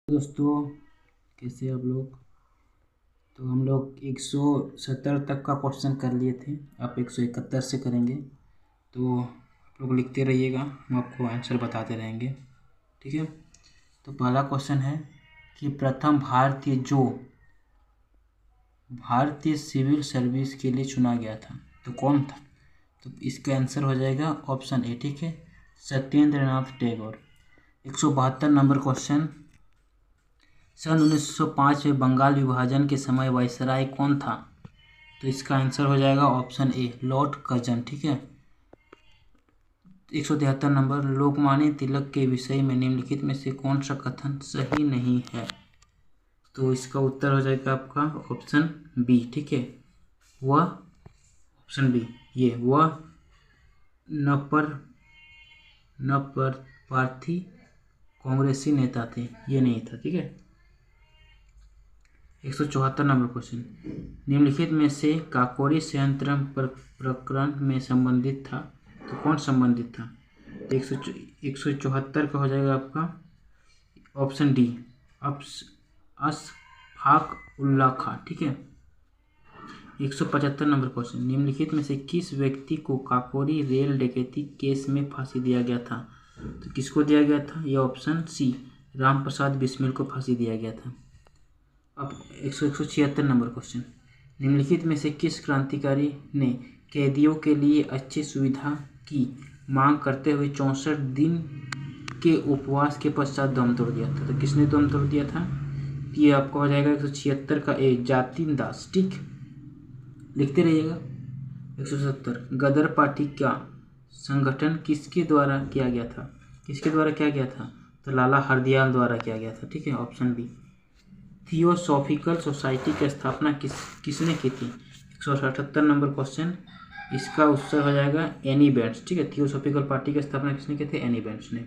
दोस्तों, कैसे आप लोग। तो हम लोग 170 तक का क्वेश्चन कर लिए थे। आप 171 से करेंगे। तो आप लोग लिखते रहिएगा, हम आपको आंसर बताते रहेंगे। ठीक है। तो पहला क्वेश्चन है कि प्रथम भारतीय सिविल सर्विस के लिए चुना गया था तो कौन था। तो इसका आंसर हो जाएगा ऑप्शन ए। ठीक है, सत्येंद्र नाथ टैगोर। 172 नंबर क्वेश्चन, सन 1905 में बंगाल विभाजन के समय वायसराय कौन था। तो इसका आंसर हो जाएगा ऑप्शन ए, लॉर्ड कर्जन। ठीक है। 173 नंबर, लोकमान्य तिलक के विषय में निम्नलिखित में से कौन सा कथन सही नहीं है। तो इसका उत्तर हो जाएगा आपका ऑप्शन बी। ठीक है, वह ऑप्शन बी, ये वह न पर पार्थी कांग्रेसी नेता थे, ये नहीं था। ठीक है। 174 नंबर क्वेश्चन, निम्नलिखित में से काकोरी संयंत्र प्रकरण में संबंधित था तो कौन संबंधित था। 174 का हो जाएगा आपका ऑप्शन डी, अशफाक उल्लाह खां। ठीक है। 175 नंबर क्वेश्चन, निम्नलिखित में से किस व्यक्ति को काकोरी रेल डकैती केस में फांसी दिया गया था। तो किसको दिया गया था, यह ऑप्शन सी, राम प्रसाद बिस्मिल को फांसी दिया गया था। अब 176 नंबर क्वेश्चन, निम्नलिखित में से किस क्रांतिकारी ने कैदियों के लिए अच्छी सुविधा की मांग करते हुए 64 दिन के उपवास के पश्चात दम तोड़ दिया था। तो किसने दम तोड़ दिया था, ये आपको हो जाएगा 176 का ए, जातिन दास। ठीक, लिखते रहिएगा। 170, गदर पार्टी का संगठन किसके द्वारा किया गया था। किसके द्वारा किया गया था, तो लाला हरदयाल द्वारा किया गया था। ठीक है, ऑप्शन बी। थियोसॉफिकल सोसाइटी की स्थापना किसने की थी। 178 नंबर क्वेश्चन, इसका उत्तर हो जाएगा एनी बेंट्स। ठीक है, थियोसॉफिकल पार्टी की स्थापना किसने की थी, एनी बेंट्स ने।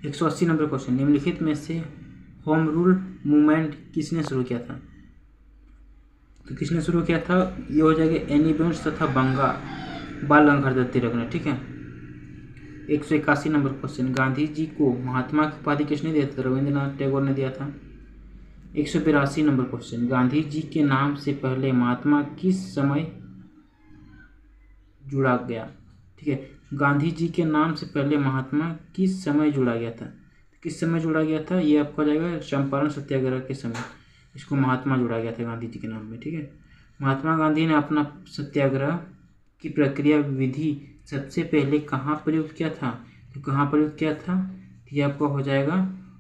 180 नंबर क्वेश्चन, निम्नलिखित में से होम रूल मूवमेंट किसने शुरू किया था। तो किसने शुरू किया था, ये हो जाएगा एनी बेंट्स तथा बाल गंगाधर तिलक ने। ठीक है। 181 नंबर क्वेश्चन, गांधी जी को महात्मा की उपाधि किसने दिया था, रविंद्रनाथ टैगोर ने दिया था। 182 नंबर क्वेश्चन, गांधी जी के नाम से पहले महात्मा किस समय जुड़ा गया। ठीक है, गांधी जी के नाम से पहले महात्मा किस समय जुड़ा गया था। किस समय जुड़ा गया था, ये आपका जाएगा चंपारण सत्याग्रह के समय इसको महात्मा जुड़ा गया था गांधी जी के नाम में। ठीक है, महात्मा गांधी ने अपना सत्याग्रह की प्रक्रिया विधि सबसे पहले कहाँ प्रयुक्त किया था। तो कहाँ प्रयुक्त किया था, ये आपका हो जाएगा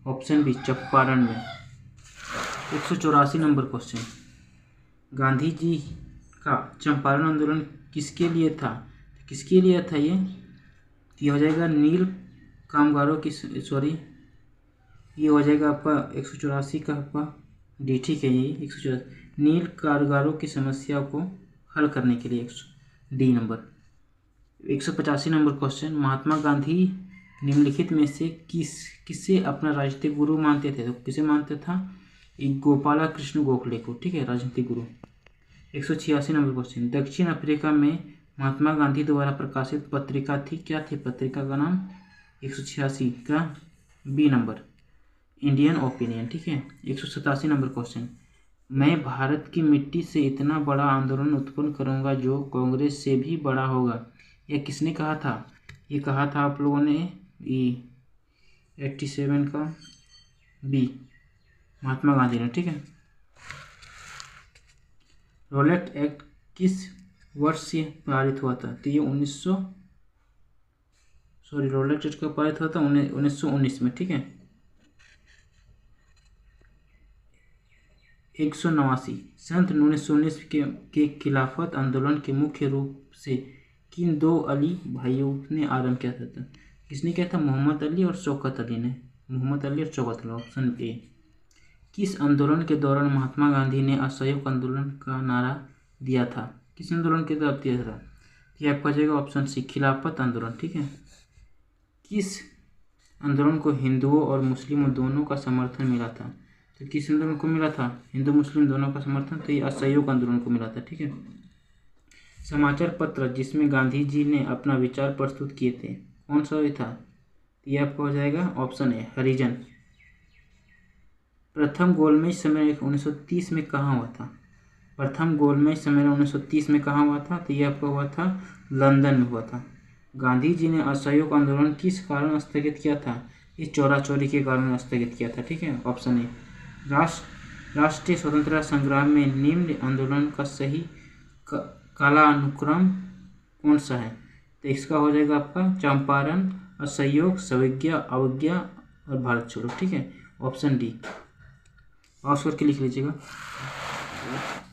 ऑप्शन बी, चंपारण में। 184 नंबर क्वेश्चन, गांधी जी का चंपारण आंदोलन किसके लिए था। किसके लिए था ये हो जाएगा नील कामगारों की, सॉरी ये हो जाएगा आपका 184 का आपका डी। ठीक है, ये 184 नील कामगारों की समस्या को हल करने के लिए D number. 185 number question, Mahatma Gandhi निम्नलिखित में से किसे अपना राजनीतिक गुरु मानते थे। तो किसे मानते था, गोपाला कृष्ण गोखले को। ठीक है, राजनीतिक गुरु। 186 नंबर क्वेश्चन, दक्षिण अफ्रीका में महात्मा गांधी द्वारा प्रकाशित पत्रिका थी, क्या थी पत्रिका का नाम। 186 का बी नंबर, इंडियन ओपिनियन। ठीक है। 187 नंबर क्वेश्चन, मैं भारत की मिट्टी से इतना बड़ा आंदोलन उत्पन्न करूंगा जो कांग्रेस से भी बड़ा होगा, यह किसने कहा था। ये कहा था आप लोगों ने 87 का बी, महात्मा गांधी ने। ठीक है। रोलेट एक्ट किस वर्ष से पारित हुआ था। तो ये रोलेट एक्ट का पारित हुआ था 1919 में। ठीक है। 189, सन 1919 के खिलाफत आंदोलन के मुख्य रूप से किन दो अली भाइयों ने आरंभ किया था। किसने किया था, मोहम्मद अली और शौकत अली ने। मोहम्मद अली और शौकत अली, ऑप्शन ए। किस आंदोलन के दौरान महात्मा गांधी ने असहयोग आंदोलन का नारा दिया था। किस आंदोलन के दौरान दिया था, ये आपका जाएगा ऑप्शन सी, खिलाफत आंदोलन। ठीक है। किस आंदोलन को हिंदुओं और मुस्लिमों दोनों का समर्थन मिला था। तो किस आंदोलन को मिला था, हिंदू मुस्लिम दोनों का समर्थन, तो ये असहयोग आंदोलन को मिला था। ठीक है। समाचार पत्र जिसमें गांधी जी ने अपना विचार प्रस्तुत किए थे, कौन सा था। ये आपको हो जाएगा ऑप्शन ए, हरिजन। प्रथम गोलमेज सम्मेलन 1930 में कहाँ हुआ था? प्रथम गोलमेज सम्मेलन 1930 में कहाँ हुआ था? तो ये आपका हुआ था लंदन में हुआ था। गांधी जी ने असहयोग आंदोलन किस कारण स्थगित किया था? इस चोरा चोरी के कारण स्थगित किया था। ठीक है, ऑप्शन ए। राष्ट्रीय स्वतंत्रता संग्राम में निम्न आंदोलन का सही कालानुक्रम कौन सा है? तो इसका हो जाएगा आपका चंपारण, असहयोग, सविज्ञा, अवज्ञा और भारत छोड़ो। ठीक है, ऑप्शन डी। पास करके लिख लीजिएगा।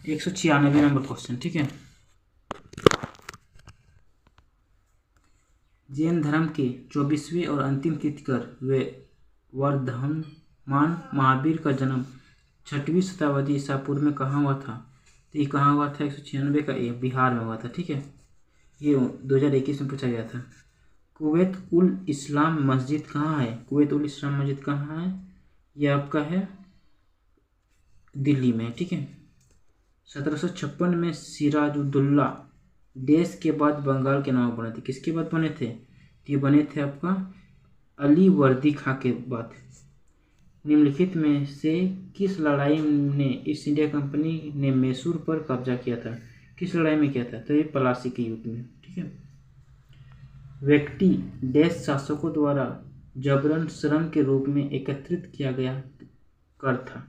196 नंबर क्वेश्चन। ठीक है, जैन धर्म के 24वें और अंतिम तीर्थंकर वे वर्धमान महावीर का जन्म 6वीं शताब्दी ईसा पूर्व में कहाँ हुआ था? तो ये कहाँ हुआ था? 196 का ए, बिहार में हुआ था। ठीक है, ये 2021 में पूछा गया था। कुवैत उल इस्लाम मस्जिद कहाँ है? कुवैत उल इस्लाम मस्जिद कहाँ है? ये आपका है दिल्ली में। ठीक है, 1756 में सिराजुद्दौला देश के बाद बंगाल के नाम बने थे। किसके बाद बने थे? ये बने थे आपका अली वर्दी खां के बाद। निम्नलिखित में से किस लड़ाई में ईस्ट इंडिया कंपनी ने मैसूर पर कब्जा किया था? किस लड़ाई में किया था? तो ये पलासी के युद्ध में। ठीक है, व्यक्ति देश शासकों द्वारा जबरन श्रम के रूप में एकत्रित किया गया कर था।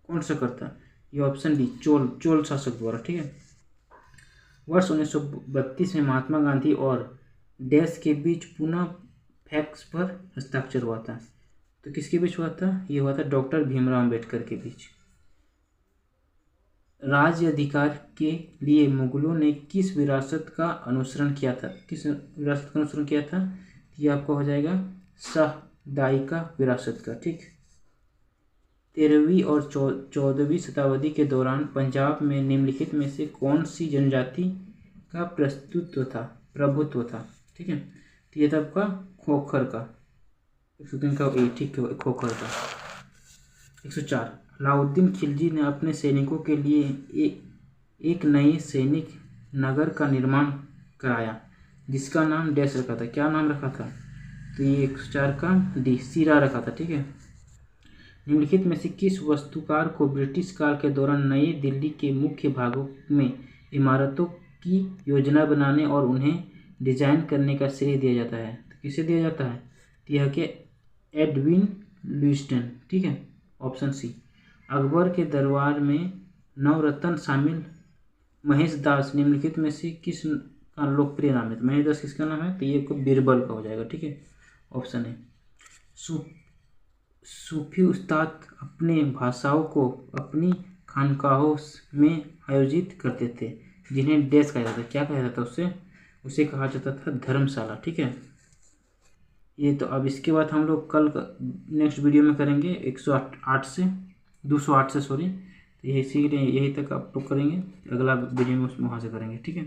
कौन सा कर था? ये ऑप्शन डी, चोल शासक द्वारा। ठीक है, वर्ष 1932 में महात्मा गांधी और देश के बीच पुनः फैक्स पर हस्ताक्षर हुआ था। तो किसके बीच हुआ था? ये हुआ था डॉक्टर भीमराव अंबेडकर के बीच। राज्य अधिकार के लिए मुगलों ने किस विरासत का अनुसरण किया था? किस विरासत का अनुसरण किया था? ये आपका हो जाएगा साहदाई विरासत का। ठीक, 13वीं और 14वीं शताब्दी के दौरान पंजाब में निम्नलिखित में से कौन सी जनजाति का प्रभुत्व था? ठीक है, तो ये था आपका खोखर का। 103 का ए, ठीक है, खोखर का। 104, अलाउद्दीन खिलजी ने अपने सैनिकों के लिए एक नए सैनिक नगर का निर्माण कराया जिसका नाम डैश रखा था। क्या नाम रखा था? तो ये 104 का डी, सिरा रखा था। ठीक है, निम्नलिखित में से किस वास्तुकार को ब्रिटिश काल के दौरान नई दिल्ली के मुख्य भागों में इमारतों की योजना बनाने और उन्हें डिजाइन करने का श्रेय दिया जाता है? तो किसे दिया जाता है? तो यह कि एडविन ल्यूस्टन। ठीक है, ऑप्शन सी। अकबर के दरबार में नवरत्न शामिल महेश दास निम्नलिखित में से किस का लोकप्रिय नाम है? तो महेश दास किसका नाम है? तो ये को बीरबल का हो जाएगा। ठीक है, ऑप्शन है। सूफी उस्ताद अपने भाषाओं को अपनी खानकाहों में आयोजित करते थे जिन्हें डैश कहा जाता था। क्या कहा जाता था? उसे कहा जाता था धर्मशाला। ठीक है, ये तो अब इसके बाद हम लोग कल नेक्स्ट वीडियो में करेंगे 208 से सॉरी। तो यही तक आप लोग करेंगे, अगला वीडियो में उसमें वहाँ से करेंगे। ठीक है।